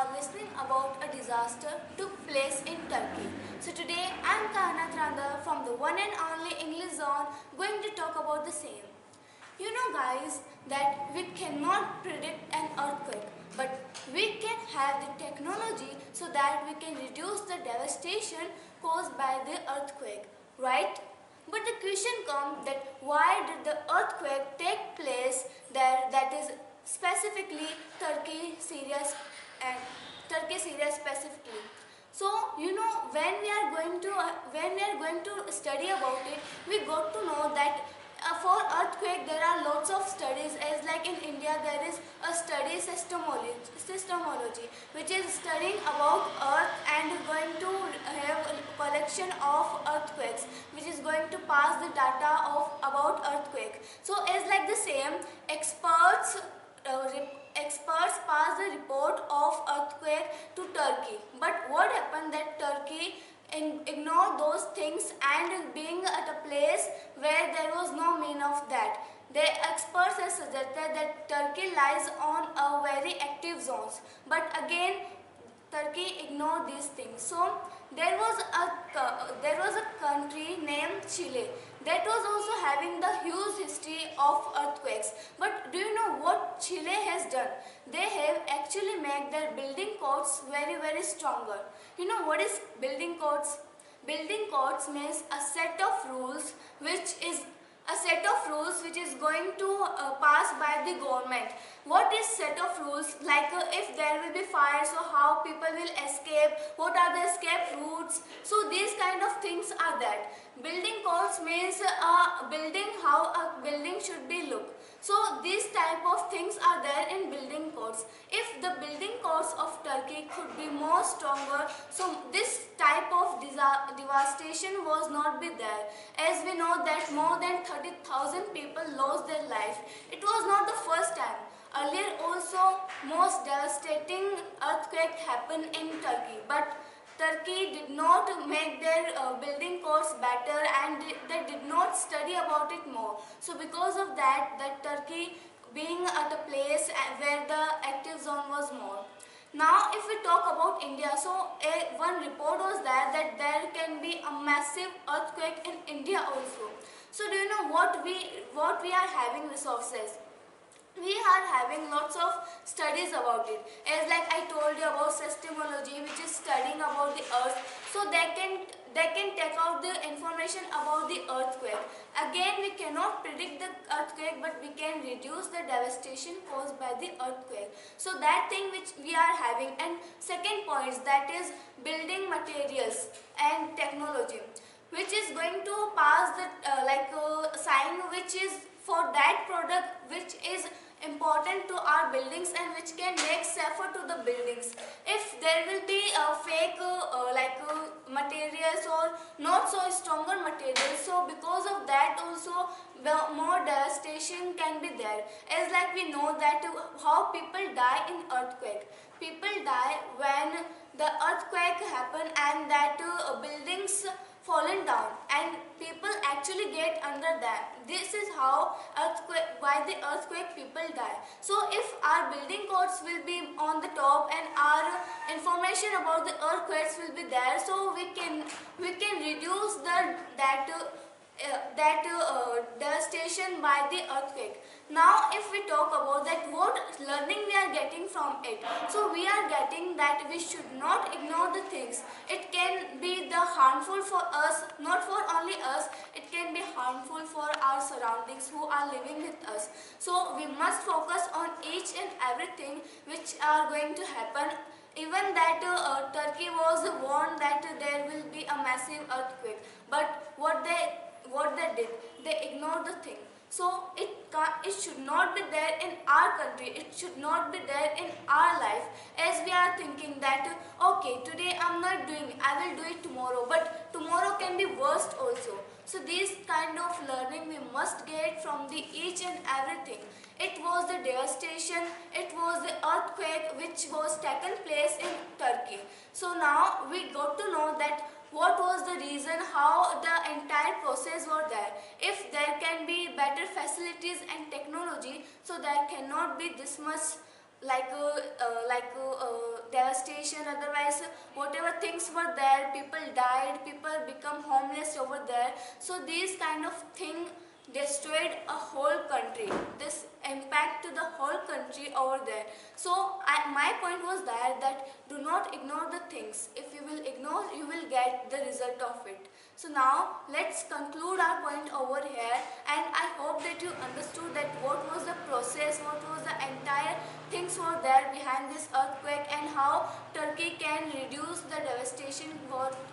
are listening about a disaster took place in Turkey. So today I am Kaynat Rander from the one and only English zone going to talk about the same. You know guys that we cannot predict an earthquake, but we can have the technology so that we can reduce the devastation caused by the earthquake, right? But the question comes that why did the earthquake take place there, that is specifically Turkey, Syria specifically. So you know when we are going to study about it, we got to know that for earthquake there are lots of studies, as like in India there is a study systemology which is studying about earth and going to have a collection of earthquakes which is going to pass the data of about earthquake. So as like the same experts pass the report of earthquake to Turkey, but what happened that Turkey ignore those things and being at a place where there was no mean of that. The experts have suggested that Turkey lies on a very active zones, but again Turkey ignored these things. So there was a country named Chile that was also having the huge history of earthquakes. But do you know what Chile has done? They have actually made their building codes very stronger. You know what is building codes? Building codes means a set of rules which is going to pass by the government. What is set of rules? Like if there will be fire, so how people will escape, what are the escape routes, so these kind of things are that. Building codes means how a building should be look. So these type of things are there in building codes. If the building codes of Turkey could be more stronger, so this type of devastation was not be there. As we know that more than 30,000 people lost their life. It was not the first time. Earlier also most devastating earthquake happened in Turkey, but Turkey did not make their building codes better and they did not study about it more. So because of that, Turkey being at a place where the active zone was more. Now if we talk about India, so one report was there that there can be a massive earthquake in India also. So do you know what we are having resources? We are having lots of studies about it, as like I told you about seismology, which is studying about the earth, so they can take out the information about the earthquake. Again, we cannot predict the earthquake, but we can reduce the devastation caused by the earthquake. So that thing which we are having. And second point, that is building materials and technology, which is going to pass the sign which is for that product which is important to our buildings and which can make safer to the buildings. If there will be fake materials or not so stronger materials, so because of that also the more devastation can be there. As like we know that how people die in earthquake. People die when the earthquake happen and that buildings fallen down and people actually get under them. This is how why the earthquake people die. So if our building codes will be on the top and our information about the earthquakes will be there, so we can reduce devastation by the earthquake. Now if we talk about that, what learning we are getting from it, so we are getting that we should not ignore the things. It can be the harmful for us, not for only us, it can be harmful for our surroundings who are living with us. So we must focus on each and everything which are going to happen. Even that Turkey was warned that there will be a massive earthquake, but what they did, they ignored the thing. So it should not be there in our country, it should not be there in our life, as we are thinking that okay, today I'm not doing it, I will do it tomorrow, but tomorrow can be worst also. So this kind of learning we must get from the each and everything. It was the devastation, it was the earthquake which was taken place in Turkey. So now we got to know that what was the reason, how the entire process was there. If there can be better facilities and technology, so there cannot be this much devastation, otherwise whatever things were there, people died, people become homeless over there. So these kind of thing destroyed a whole country. This impact to the whole country over there. So my point was that do not ignore the things. If you will ignore, you will get the result of it. So now let's conclude our point over here, and I hope that you understood that what was the process, what was the entire things were there behind this earthquake, and how Turkey can reduce the devastation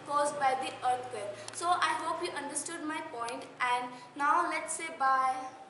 caused by the earthquake. So I hope you understood my point, and now let's say bye.